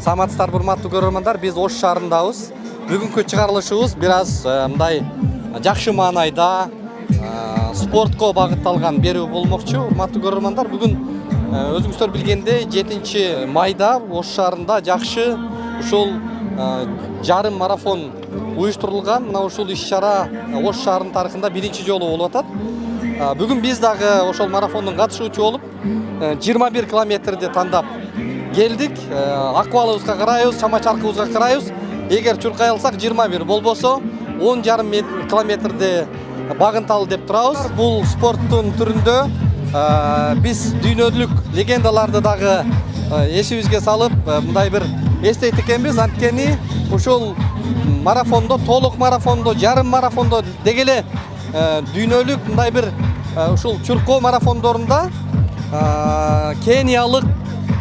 Саламатсыздарбы урматтуу көрөрмандар, биз Ош шаарындабыз. Бүгүнкү чыгарылышыбыз бир аз мындай жакшы маанайда спортко багытталган берүү болмокчу. Урматтуу көрөрмандар, бүгүн өзүңүздөр билгендей 7 майда Ош шаарында жакшы ушул жарым марафон уюштурулган. Мына ушул иш-чара Ош шаарынын тарыхында биринчи жолу болуп атат. Бүгүн биз дагы ошол марафондун катышуучу болуп 21 километрди тандап келдик. Акыбалыбызга карайбыз, чама-чаркыбызга карайбыз. Эгер чуркай алсак 21, болбосо 10,5 километрди багынталы деп турабыз. Бул спорттун түрүндө биз дүйнөлүк легендаларды дагы эсибизге салып, мындай бир эстейт экенбиз. Анткени ушул марафондо, толук марафондо, жарым марафондо дегеле дүйнөлүк мындай бир ушул чуркоо марафондорунда кениялык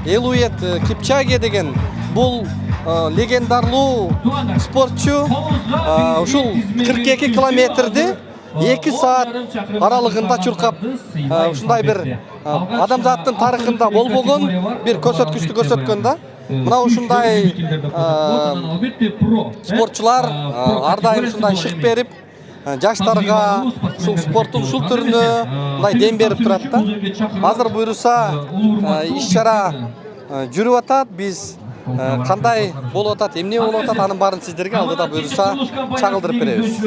Элует Кипчаге деген бул легендарлуу спортчу ушул 42 километрди 2 саат аралыгында чуркап, ушундай бир адамзаттын тарыхында болбогон бир көрсөткүчтү көрсөткөн да. Мына ушундай спортчулар ар дайым ушундай шык берип, жаштарга ушул спорттун ушул түрүнө мындай дем берип турат да. Азыр буйруса иш-чара жүрүп атат. Биз кандай болуп атат, эмне болуп атат, анын баарын сиздерге алдыда буйруса чагылдырып беребиз.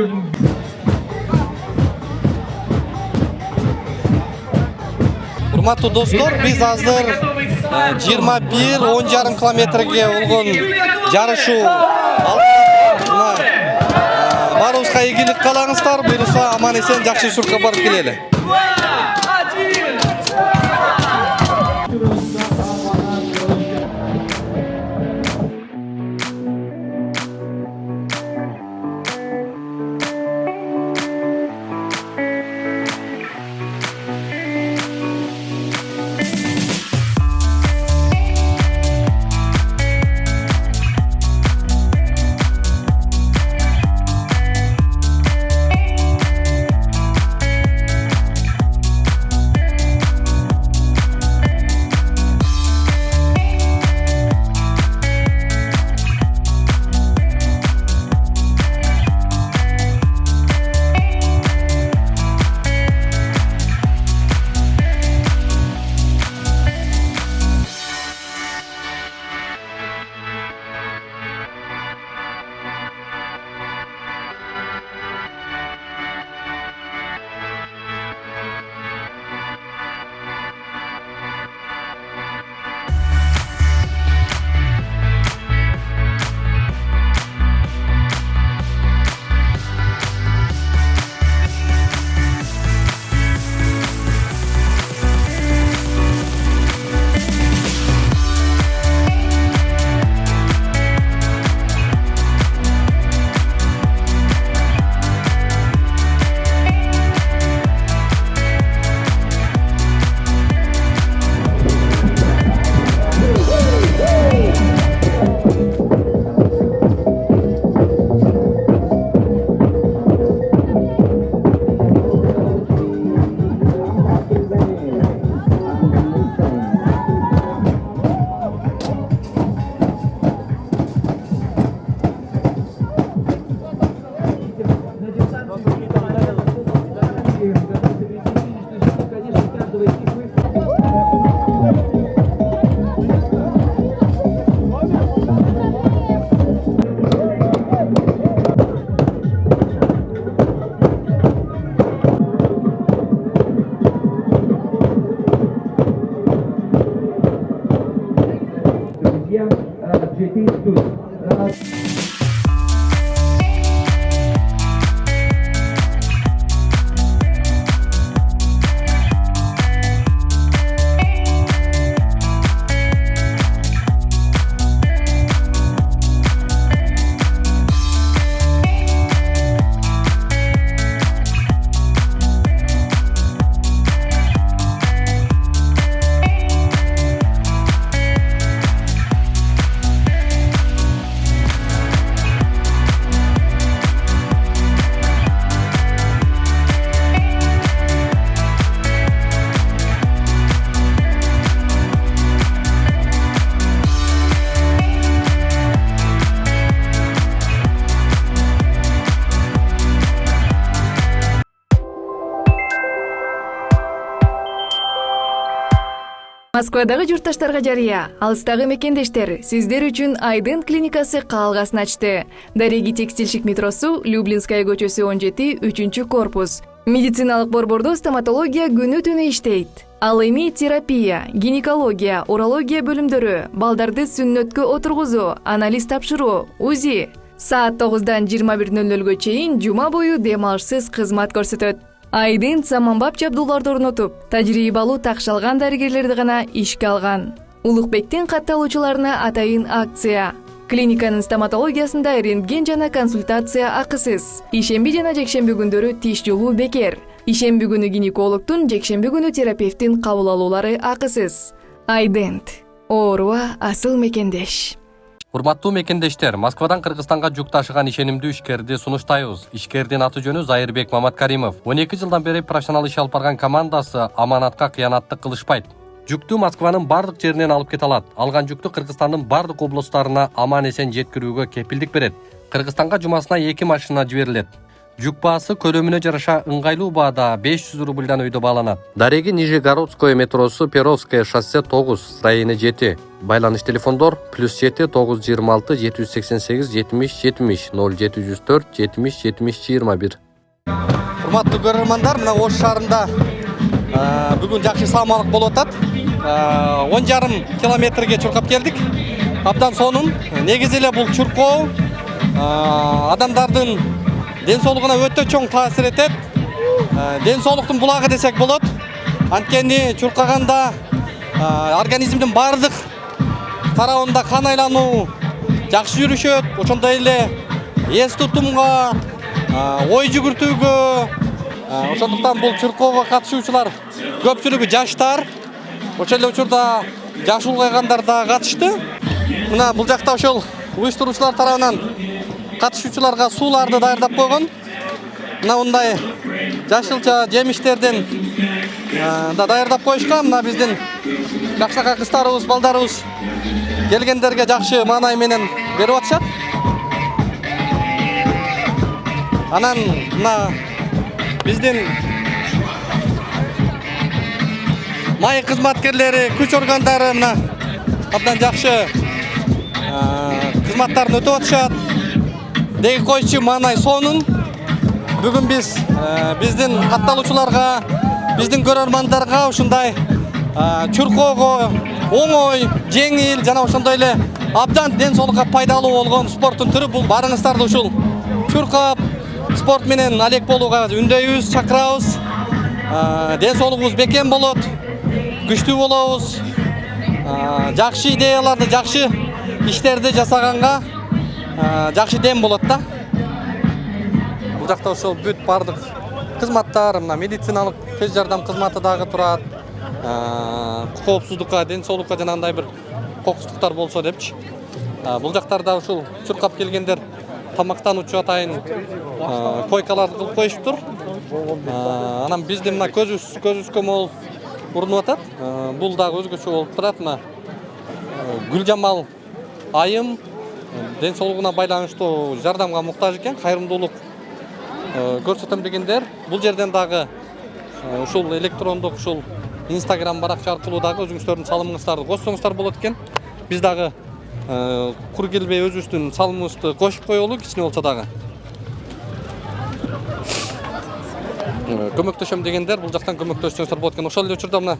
Урматтуу достор, биз азыр 21-10,5 километрге болгон жарышуу баарыбызга ийгилик каалаңыздар. Буйруса аман эсен жакшы чуркап барып келели. Москвадагы журтташтарга жарыя, алыстагы мекендештер, сиздер үчүн Айдын клиникасы каалгасын ачты. Дареги текстильщик метросу, Люблинская көчөсү 17, 3 корпус. Медициналык борбордо стоматология күнү-түнү иштейт. Ал эми терапия, гинекология, урология бөлүмдөрү, балдарды сүннөткө отургузуу, анализ тапшыруу, УЗИ. Саат 9-дан 21:00-гө чейин жума бою дем алышсыз кызмат көрсөтөт. Айдын заманбап жабдууларды орнотуп, тажрыйбалуу такшалган дарыгерлерди гана ишке алган. Улукбектин катталуучуларына атайын акция. Клиниканын стоматологиясында рентген жана консультация акысыз. Ишемби жана жекшемби күндөрү тиш жолуу бекер. Ишемби күнү гинекологтун, жекшемби күнү терапевттин кабыл алуулары акысыз. Айдент. Ооруга асыл мекендеш. Урматтуу мекендештер, Москвадан Кыргызстанга жүк ташыган ишенимдүү ишкерди сунуштайбыз. Ишкердин аты жөнү Зайырбек Маматкаримов. 12 жылдан бери профессионал иш алып барган командасы аманатка кыянаттык кылышпайт. Жүктү Москванын бардык жеринен алып кете алат. Алган жүктү Кыргызстандын бардык облустарына аман-эсен жеткирүүгө кепилдик берет. Кыргызстанга жумасына 2 машина жиберилет. Жүк баасы көлөмүнө жараша ыңгайлуу баада 500 рубльдан өйдө бааланат. Дареги Нижегородское метросу, Перовское шоссе 9, строение 7. Байланыш телефондор +7 926 788 70 70 0704 70 70 21. Урматтуу көрөрмандар, мына Ош шаарында бүгүн жакшы салмалык болуп атат. 10,5 километрге чуркап келдик. Абдан сонун. Негизи эле бул чуркоо адамдардын ден соолугуна өтө чоң таасир этет. Ден соолуктун булагы десек болот. Анткени чуркаганда организмдин бардык тарабында кан айлануу жакшы жүрүшөт. Ошондой эле эс тутумга, ой жүгүртүүгө, ошондуктан бул чуркоого катышуучулар көпчүлүгү жаштар. Ошол эле учурда жаш улгайгандар да катышты. Мына бул жакта ошол уюштуруучулар тарабынан катышуучуларга сууларды даярдап койгон. Мына мындай жашылча жемиштерден да даярдап коюшкан. Мына биздин жакшака кыздарыбыз, балдарыбыз келгендерге жакшы маанай менен берип атышат. Анан мына биздин май кызматкерлери, күч органдары мына абдан жакшы кызматтарын өтөп атышат. Деги койчу маанай сонун. Бүгүн биз биздин катталуучуларга, биздин көрөрмандарга ушундай чуркоого оңой, жеңил жана ошондой эле абдан ден соолукка пайдалуу болгон спорттун түрү бул. Барыңыздарды ушул чуркап спорт менен алек болууга үндөйбүз, чакырабыз. Ден соолугубуз бекем болот, күчтүү болобуз. Жакшы идеяларды, жакшы иштерди жасаганга жакшы дем болот да. Бул жакта ошол бүт бардык кызматтар, мына медициналык тез жардам кызматы дагы турат. Коопсуздукка, ден соолукка жана андай бир кокустуктар болсо депчи. Бул жактарда ушул чуркап келгендер тамактануучу атайын койкаларды кылып коюшуптур. Анан биздин мына көзүбүзгө могул урунуп атат. Бул дагы өзгөчө болуп турат. Мына Гүлжамал айым ден соолугуна байланыштуу жардамга муктаж экен, кайрымдуулук көрсөтөм дегендер. Бул жерден дагы ушул электрондук ушул Instagram баракча аркылуу дагы өзүңүздөрдүн салымыңыздарды кошсоңуздар болот экен. Биз дагы кур келбей өзүбүздүн салымыбызды кошуп коелу, кичине болсо дагы. Көмөктөшөм дегендер бул жактан көмөктөшсөңүздөр болот экен. Ошол эле учурда мына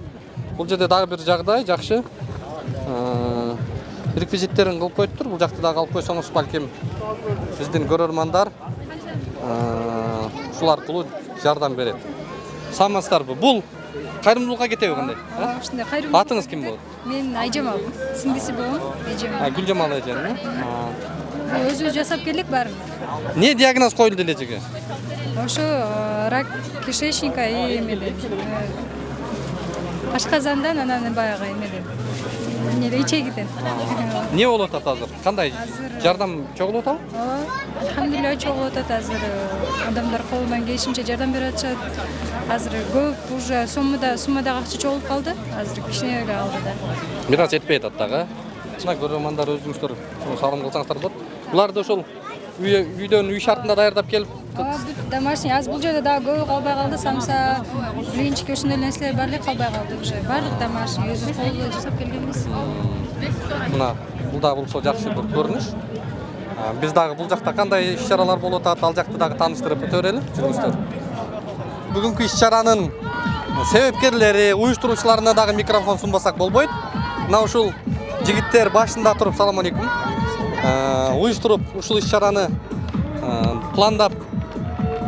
бул жерде дагы бир жагдай жакшы реквизиттерин кылып коюптур. Бул жакты дагы алып койсоңуз балким биздин көрөрмандар ушул аркылуу жардам берет. Саламатсыздарбы? Бул кайрымдуулукка кетеби кандай? Ушундай кайрымдуулук. Атыңыз ким болот? Мен Айжамал, сиңдиси болом. Айжамал. Гүлжамал эжем. Өзү жасап келдик баарын. Не диагноз коюлду эле эжеге? Ошо рак кишечника и эмеден. Ашказандан анан баягы эмеден. Эмне ичегиден. Не болуп атат азыр? Кандай жардам чогулуп атабы? Алхамдулилла чогулуп атат азыр. Адамдар колунан келишинче жардам берип атышат. Азыр көп уже суммада акча чогулуп калды. Азыр кичине эле калды да. Бир аз жетпей атат дагы. Мына көрөрмандар өзүңүздөр салым кылсаңыздар болот. Буларды ошол үйдөн үй шартында даярдап келип домашний аз бул жерде дагы көбү калбай калды. Самса, блинчик ушундай нерселер баары калбай калды уже. Баардык домашний өзүбүз колдо жасап келгенбиз. мына бул да болсо жакшы бир көрүнүш. Биз дагы бул жакта кандай иш-чаралар болуп атат, ал жакты дагы тааныштырып өтө берели. Жүрүңүздөр. Бүгүнкү иш-чаранын себепкерлери, уюштуруучуларына дагы микрофон сунбасак болбойт. Мына ушул жигиттер башында туруп, салам алейкум. Уюштуруп ушул иш-чараны пландап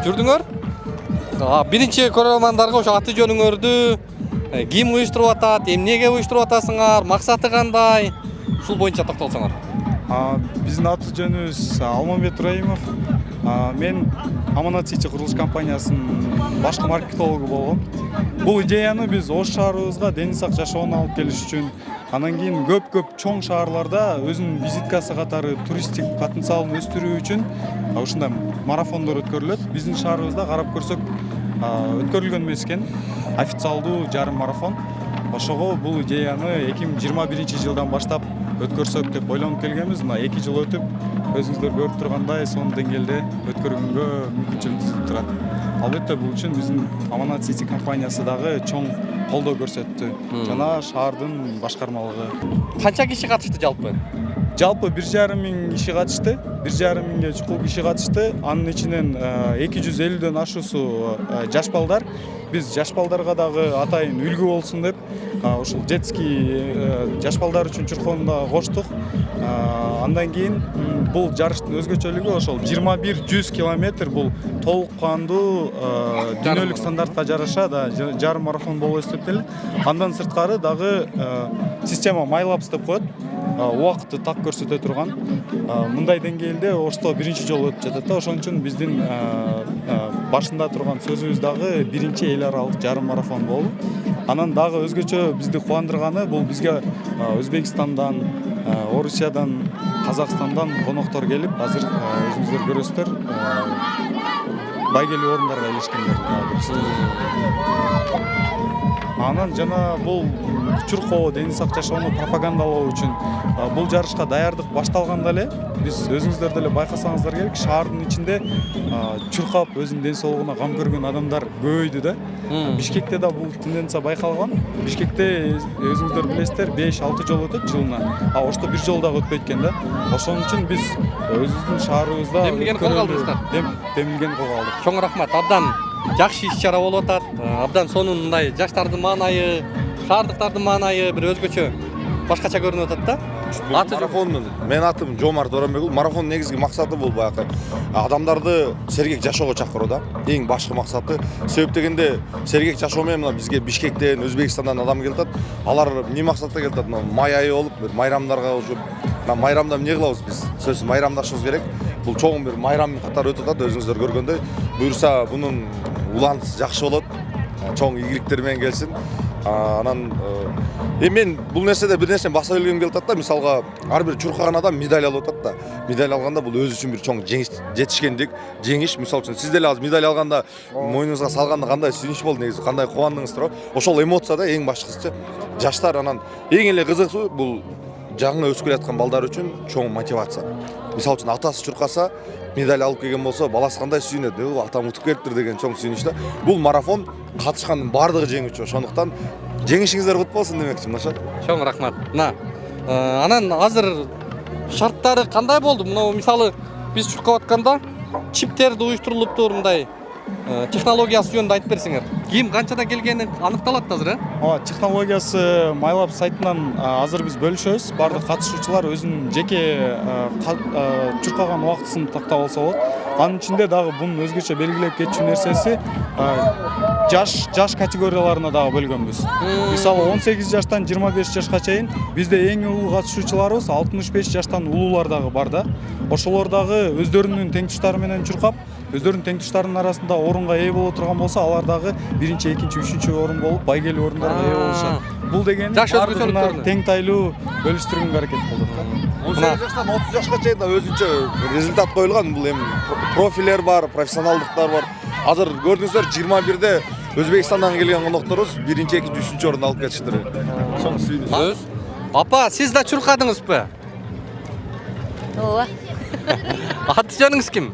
жүрдүңөр. Биринчи көрөрмандарга ошо аты жөнүңөрдү, ким уюштуруп атат, эмнеге уюштуруп атасыңар, максаты кандай? Ушул боюнча токтолсоңор. Биздин аты жөнүбүз Алмамбет Ибраимов. Мен Аманат Сити курулуш компаниясынын башкы маркетологу болгом. Бул идеяны биз Ош шаарыбызга дени сак жашоону алып келиш үчүн, анан кийин көп чоң шаарларда өзүнүн визиткасы катары туристтик потенциалын өстүрүү үчүн ушундай марафондор өткөрүлөт. Биздин шаарыбызда карап көрсөк өткөрүлгөн эмес экен официалдуу жарым марафон. Ошого бул идеяны 2021 жылдан баштап өткөрсөк деп ойлонуп келгенбиз. Мына 2 жыл өтүп, өзүңүздөр көрүп тургандай сонун деңгээлде өткөргөнгө мүмкүнчүлүк түзүп турат. Албетте бул үчүн биздин Аманат Сити компаниясы дагы чоң колдоо көрсөттү. Жана шаардын башкармалыгы. Канча киши катышты жалпы? Жалпы 1,5 миң киши катышты. 1,5 миңге чукул киши катышты. Анын ичинен 250дөн ашуусу жаш балдар. Биз жаш балдарга дагы атайын үлгү болсун деп ушул детский жаш балдар үчүн чуркоону да коштук. Андан кийин бул жарыштын өзгөчөлүгү ошол 21-100 километр бул толук кандуу дүйнөлүк стандартка жараша да жарым марафон болуп эсептелет. Андан сырткары дагы система майлапс деп коет. Убакытты так көрсөтө турган. Мындай деңгээлде Ошто биринчи жолу өтүп жатат да, ошон үчүн биздин башында турган сөзүбүз дагы биринчи эл аралык жарым марафон болду. Анан дагы өзгөчө бизди кубандырганы бул бизге Өзбекстандан, Орусиядан, Казакстандан коноктор келип, азыр өзүңүздөр көрөсүздөр, байгелүү орундарга ээлешкендер дагы. Анан жана бул чуркоо, дени сак жашоону пропагандалоо үчүн бул жарышка даярдык башталганда эле биз өзүңүздөр деле байкасаңыздар керек, шаардын ичинде чуркап өзүнүн ден соолугуна кам көргөн адамдар көбөйдү да. Бишкекте да бул тенденция байкалган. Бишкекте өзүңүздөр билесиздер 5-6 жол өтөт жылына. Ошто бир жол дагы өтпөйт экен да. Ошон үчүн биз өзүбүздүн шаарыбызда демилген колго алдыңыздар. Демилген колго алдык. Чоң рахмат. Абдан жакшы иш-чара болуп атат. Абдан сонун мындай жаштардын маанайы, шаардыктардын маанайы бир өзгөчө башкача көрүнүп атат да. Марафон, мен атым Жомарт Орамбекул. Марафон негизги максаты бул баягы адамдарды сергек жашоого чакыруу да. Эң башкы максаты. Себеп дегенде сергек жашоо менен мына бизге Бишкектен, Өзбекстандан адам келип атат. Алар эмне максатта келип атат? Май айы болуп, бир майрамдарга уже майрамда эмне кылабыз биз? Сөзсүз майрамдашыбыз керек. Бул чоң бир майрам катары өтүп атат, өзүңүздөр көргөндөй. Буюрса бунун улантысы жакшы болот. Чоң ийгиликтер менен келсин. Анан мен бул нерседе бир нерсени баса келгем келип атат да. Мисалга ар бир чуркаган адам медаль алып атат да. Медаль алганда бул өзү үчүн бир чоң жетишкендик, жеңиш. Мисалы үчүн сиз деле азыр медаль алганда мойнуңузга салганда кандай сүйүнүч болду негизи, кандай кубандыңыздар? Ошол эмоция да эң башкысы. Жаштар анан эң эле кызыгы бул жаңы өсүп келаткан балдар үчүн чоң мотивация. Мисалы үчүн атасы чуркаса, медаль алып келген болсо, баласы кандай сүйүнөт, атам утуп келиптир деген чоң сүйүнүч да. Бул марафон катышкандын баардыгы жеңүүчү. Ошондуктан жеңишиңиздер кут болсун демекчи мынашат. Чоң рахмат. Мына анан азыр шарттары кандай болду? Мына мисалы биз чуркап атканда чиптерди уюштурулуптур, мындай технологиясы жөнүндө айтып берсеңер. Ким канчада келгени аныкталат азыр, Технологиясы Майлап сайтынан азыр биз бөлүшөбүз. Бардык катышуучулар өзүнүн жеке чуркаган убактысын тактап алса болот. Анын ичинде дагы бунун өзгөчө белгилеп кетчү нерсеси жаш категорияларына дагы бөлгөнбүз. Мисалы 18 жаштан 25 жашка чейин бизде эң улуу катышуучуларыбыз 65 жаштан улуулар дагы бар да. Ошолор дагы өздөрүнүн теңтуштары менен чуркап, өздөрүнүн теңтуштарынын арасында орунга ээ боло турган болсо, алар дагы 1-2, 3 орун болуп, байгелүү орундарга ээ болушат. Бул деген бардыгына теңтайлуу бөлүштүргөнгө аракет кылдык да. 18 жаштан 30 жашка чейин өзүнчө результат коюлган. Бул эми профилер бар, профессионалдыктар бар. Азыр көрдүңүздөр 21де Өзбекстандан келген конокторубуз 1-2, 3 орунду алып кетиштир. Чоң сүйүнүч. Апа, сиз да чуркадыңызбы? ооба. Аты жөнүңүз ким?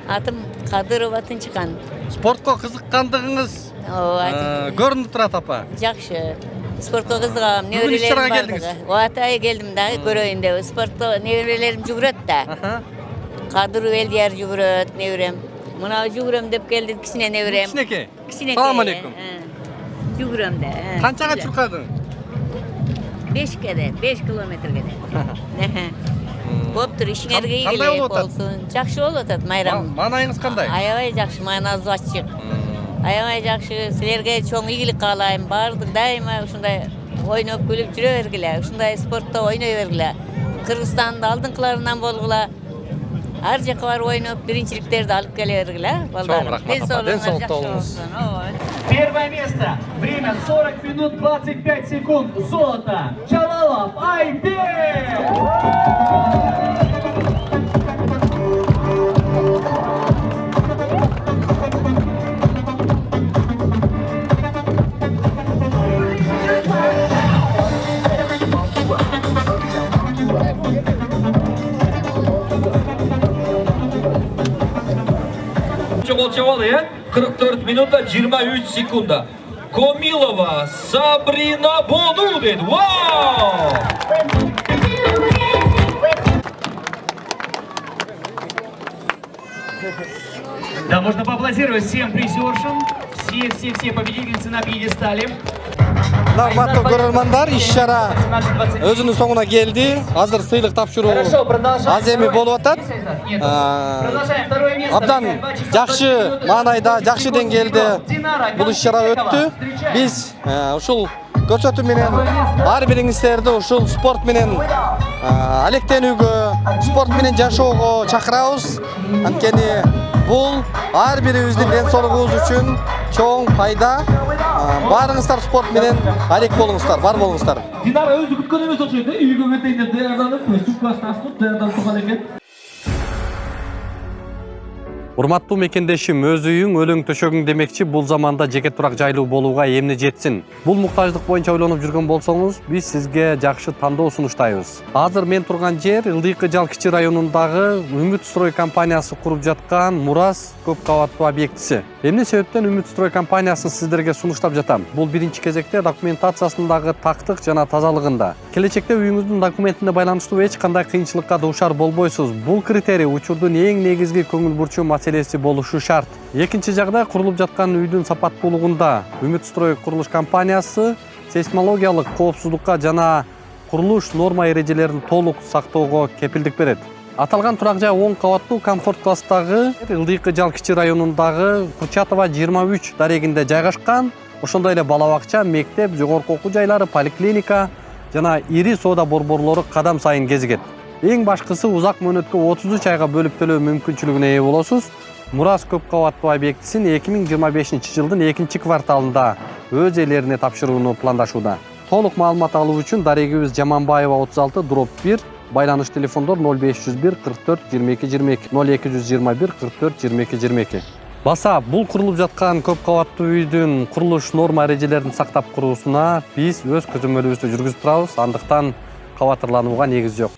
Атым Кадырова Тынчыкан. Спортко кызыккандыгыңыз Ооба. көрүнүп турат апа. Жакшы. Спортко кызыгам. Бүгүн иш-чарага келдиңиз? Атай келдим дагы көрөйүн деп. Спортто неберелерим жүгүрөт да. Кадыров Элдияр жүгүрөт, неберем. Мына жүгүрөм деп келди кичине неберем. Кичинекей. Кичинекей. Салам алейкум. Жүгүрөм да. Канчага чуркадың? 5 километрге. Боптур, ишиңерге Кандай ийгилик болуп атат? болсун. Жакшы болуп атат майрам. Маанайыңыз кандай? Аябай жакшы, майназы ачык. Аябай жакшы. Силерге чоң ийгилик каалайм. Баардык дайыма ушундай ойноп күлүп жүрө бергиле. Ушундай спортто ойной бергиле. Кыргызстандын алдыңкыларынан болгула. Ар жака барып ойноп, биринчиликтерди алып келе бергиле. Чоң рахмат апа. Ден соолукта болуңуз. Первое место. Время 40 минут 25 секунд. Золото. Чалалов Айбек. Чоголчавалы, 44 минута 23 секунда. Комилова Сабрина Бонудин. Вау! Да, можно поаплодировать всем призершам. Все победительницы на пьедестале. Урматтуу көрөрмандар, иш-чара өзүнүн соңуна келди. Азыр сыйлык тапшыруу аз эми болуп атат. Абдан жакшы маанайда, жакшы деңгээлде бул иш-чара өттү. Биз ушул көрсөтүү менен ар бириңиздерди ушул спорт менен алектенүүгө, спорт менен жашоого чакырабыз. Анткени бул ар бирибиздин ден соолугубуз үчүн чоң пайда. Баарыңыздар спорт менен алек болуңуздар, бар болуңуздар. Динара өзү күткөн эмес окшойт, үйгө кетейин деп даярданып, сумкасын астырып даярданып турган экен. Урматтуу мекендешим, өз үйүң, өлөң төшөгүң демекчи, бул заманда жеке турак жайлуу болууга эмне жетсин. Бул муктаждык боюнча ойлонуп жүргөн болсоңуз, биз сизге жакшы тандоо сунуштайбыз. Азыр мен турган жер Ылдыйкы Жал кичи районундагы Үмүт строй компаниясы куруп жаткан Мурас көп кабаттуу объектиси. Эмне себептен Үмүт строй компаниясын сиздерге сунуштап жатам? Бул биринчи кезекте документациясындагы тактык жана тазалыгында. Келечекте үйүңүздүн документине байланыштуу эч кандай кыйынчылыкка дуушар болбойсуз. Бул критерий учурдун эң негизги көңүл бурчу маселеси болушу шарт. Экинчи жагдай, курулуп жаткан үйдүн сапаттуулугунда Үмүт строй курулуш компаниясы сейсмологиялык коопсуздукка жана курулуш норма эрежелерин толук сактоого кепилдик берет. Аталган турак жай 10 кабаттуу комфорт класстагы Ылдыйкы Жал кичи районундагы Курчатова 23 дарегинде жайгашкан. Ошондой эле бала бакча, мектеп, жогорку окуу жайлары, поликлиника жана ири соода борборлору кадам сайын кезигет. Эң башкысы, узак мөөнөткө 33 айга бөлүп төлөө мүмкүнчүлүгүнө ээ болосуз. Мурас көп кабаттуу объектисин 2025 жылдын 2 кварталында өз ээлерине тапшырууну пландашууда. Толук маалымат алуу үчүн дарегибиз Жаманбаева 36/1, байланыш телефондор 0501 44 22 22, 0221 44 22 22. Баса, бул курулуп жаткан көп кабаттуу үйдүн курулуш норма эрежелерин сактап куруусуна биз өз көзөмөлүбүздү жүргүзүп турабыз. Андыктан кабатырланууга негиз жок.